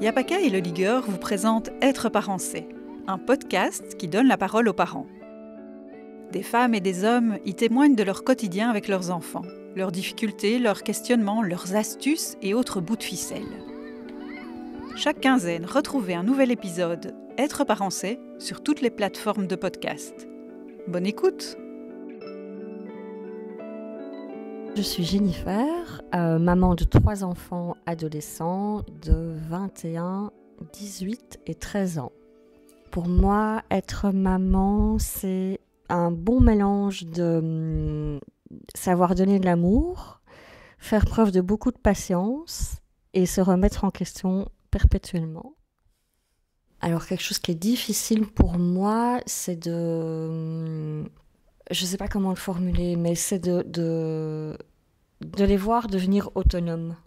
Yapaka et le Ligueur vous présentent Être parent c'est, un podcast qui donne la parole aux parents. Des femmes et des hommes y témoignent de leur quotidien avec leurs enfants, leurs difficultés, leurs questionnements, leurs astuces et autres bouts de ficelle. Chaque quinzaine, retrouvez un nouvel épisode Être parent c'est sur toutes les plateformes de podcast. Bonne écoute! Je suis Jennifer, maman de 3 enfants adolescents de 21, 18 et 13 ans. Pour moi, être maman, c'est un bon mélange de savoir donner de l'amour, faire preuve de beaucoup de patience et se remettre en question perpétuellement. Alors, quelque chose qui est difficile pour moi, c'est de... Je ne sais pas comment le formuler, mais c'est de les voir devenir autonomes.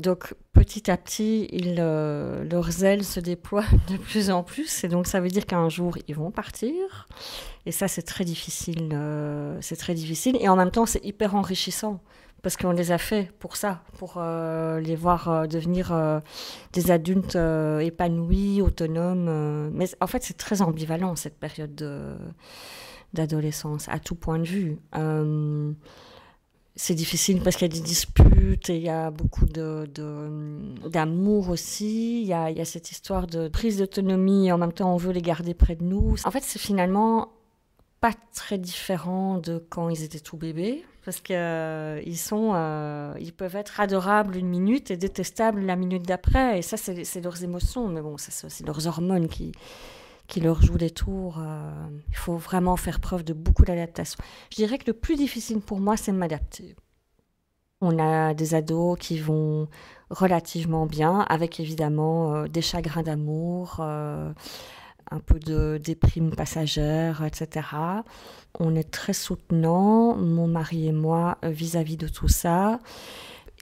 Donc, petit à petit, leurs ailes se déploient de plus en plus. Et donc, ça veut dire qu'un jour, ils vont partir. Et ça, c'est très difficile. C'est très difficile. Et en même temps, c'est hyper enrichissant. Parce qu'on les a fait pour ça, pour les voir devenir des adultes épanouis, autonomes. Mais en fait, c'est très ambivalent, cette période d'adolescence, à tout point de vue. C'est difficile parce qu'il y a des disputes et il y a beaucoup d'amour aussi. Il y a cette histoire de prise d'autonomie et en même temps on veut les garder près de nous. En fait, c'est finalement pas très différent de quand ils étaient tout bébés parce qu'ils peuvent être adorables une minute et détestables la minute d'après. Et ça, c'est leurs émotions. Mais bon, c'est leurs hormones qui leur jouent des tours. Il faut vraiment faire preuve de beaucoup d'adaptation. Je dirais que le plus difficile pour moi, c'est de m'adapter. On a des ados qui vont relativement bien, avec évidemment des chagrins d'amour, un peu de déprime passagère, etc. On est très soutenants, mon mari et moi, vis-à-vis de tout ça.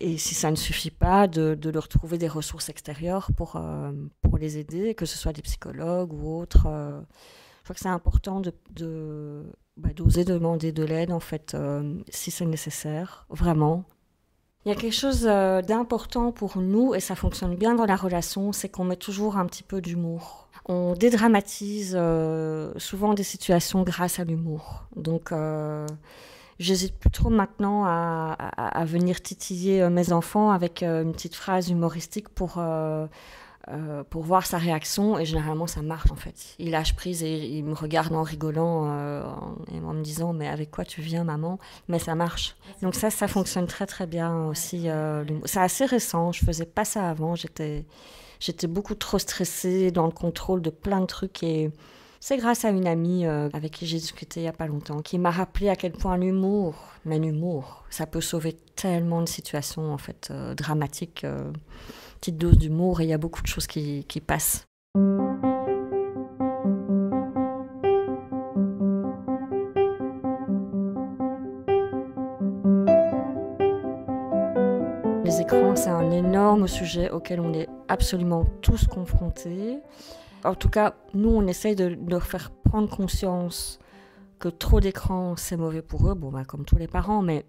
Et si ça ne suffit pas, de leur trouver des ressources extérieures pour les aider, que ce soit des psychologues ou autres. Je crois que c'est important d'oser demander de l'aide, en fait, si c'est nécessaire, vraiment. Il y a quelque chose d'important pour nous, et ça fonctionne bien dans la relation, c'est qu'on met toujours un petit peu d'humour. On dédramatise souvent des situations grâce à l'humour. Donc... J'hésite plus trop maintenant à venir titiller mes enfants avec une petite phrase humoristique pour voir sa réaction. Et généralement, ça marche en fait. Il lâche prise et il me regarde en rigolant et en me disant « Mais avec quoi tu viens, maman ?» Mais ça marche. Donc ça fonctionne très très bien aussi. C'est assez récent. Je faisais pas ça avant. J'étais beaucoup trop stressée dans le contrôle de plein de trucs et... C'est grâce à une amie avec qui j'ai discuté il n'y a pas longtemps, qui m'a rappelé à quel point l'humour, ça peut sauver tellement de situations en fait dramatiques. Petite dose d'humour et il y a beaucoup de choses qui passent. Les écrans, c'est un énorme sujet auquel on est absolument tous confrontés. En tout cas, nous, on essaye de leur faire prendre conscience que trop d'écran, c'est mauvais pour eux. Bon, comme tous les parents, mais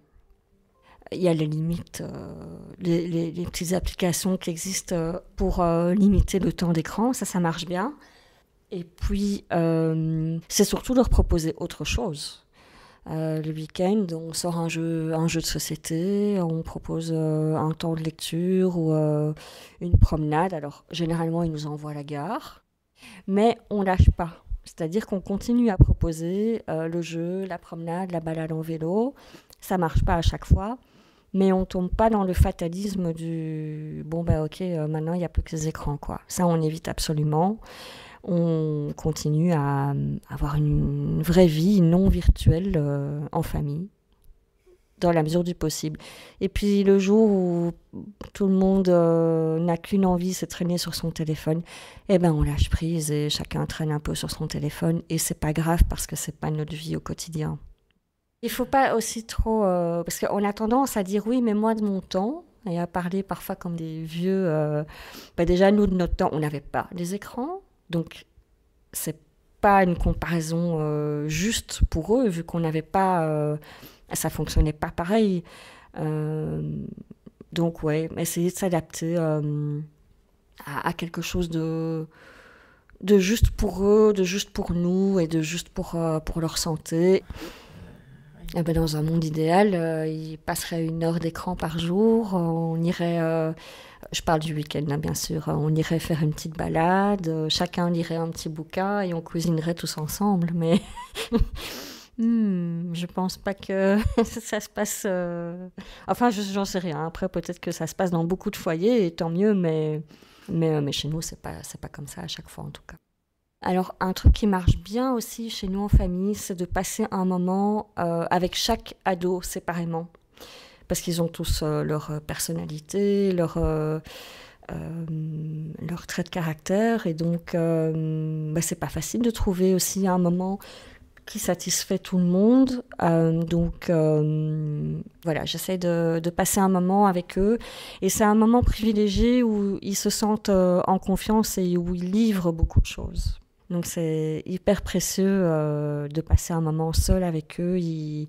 il y a les limites, les petites applications qui existent pour limiter le temps d'écran. Ça marche bien. Et puis, c'est surtout leur proposer autre chose. Le week-end, on sort un jeu de société, on propose un temps de lecture ou une promenade. Alors, généralement, ils nous envoient à la gare. Mais on lâche pas, c'est-à-dire qu'on continue à proposer le jeu, la promenade, la balade en vélo. Ça marche pas à chaque fois, mais on tombe pas dans le fatalisme du ok, maintenant il n'y a plus que les écrans quoi. Ça on évite absolument. On continue à avoir une vraie vie non virtuelle en famille, dans la mesure du possible. Et puis le jour où tout le monde n'a qu'une envie, c'est traîner sur son téléphone, on lâche prise et chacun traîne un peu sur son téléphone et c'est pas grave parce que c'est pas notre vie au quotidien. Il faut pas aussi trop... parce qu'on a tendance à dire oui, mais moi de mon temps, et à parler parfois comme des vieux... déjà, nous de notre temps, on n'avait pas les écrans, donc c'est pas une comparaison juste pour eux, vu qu'on n'avait pas... ça fonctionnait pas pareil. Donc, essayer de s'adapter à quelque chose de juste pour eux, de juste pour nous et de juste pour leur santé. Et ben dans un monde idéal, ils passeraient 1 heure d'écran par jour. On irait, je parle du week-end là, bien sûr, on irait faire une petite balade, chacun lirait un petit bouquin et on cuisinerait tous ensemble. Mais je pense pas que ça se passe... Enfin, j'en sais rien. Après, peut-être que ça se passe dans beaucoup de foyers, et tant mieux, mais chez nous, c'est pas comme ça à chaque fois, en tout cas. Alors, un truc qui marche bien aussi chez nous en famille, c'est de passer un moment avec chaque ado séparément. Parce qu'ils ont tous leur personnalité, leur trait de caractère. Et donc, c'est pas facile de trouver aussi un moment qui satisfait tout le monde. Donc, voilà, j'essaie de passer un moment avec eux. Et c'est un moment privilégié où ils se sentent en confiance et où ils livrent beaucoup de choses. Donc c'est hyper précieux de passer un moment seul avec eux. Ils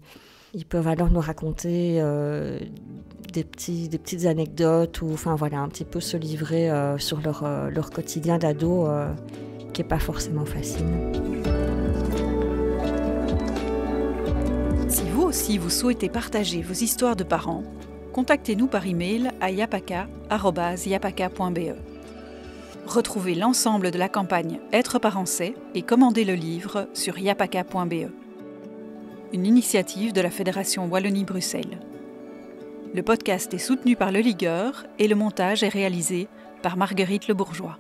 peuvent alors nous raconter des petites anecdotes ou enfin voilà, un petit peu se livrer sur leur quotidien d'ado qui n'est pas forcément facile. Si vous aussi vous souhaitez partager vos histoires de parents, contactez-nous par email à yapaka@yapaka.be. Retrouvez l'ensemble de la campagne Être parent c'est et commandez le livre sur yapaka.be. Une initiative de la Fédération Wallonie-Bruxelles. Le podcast est soutenu par Le Ligueur et le montage est réalisé par Marguerite Le Bourgeois.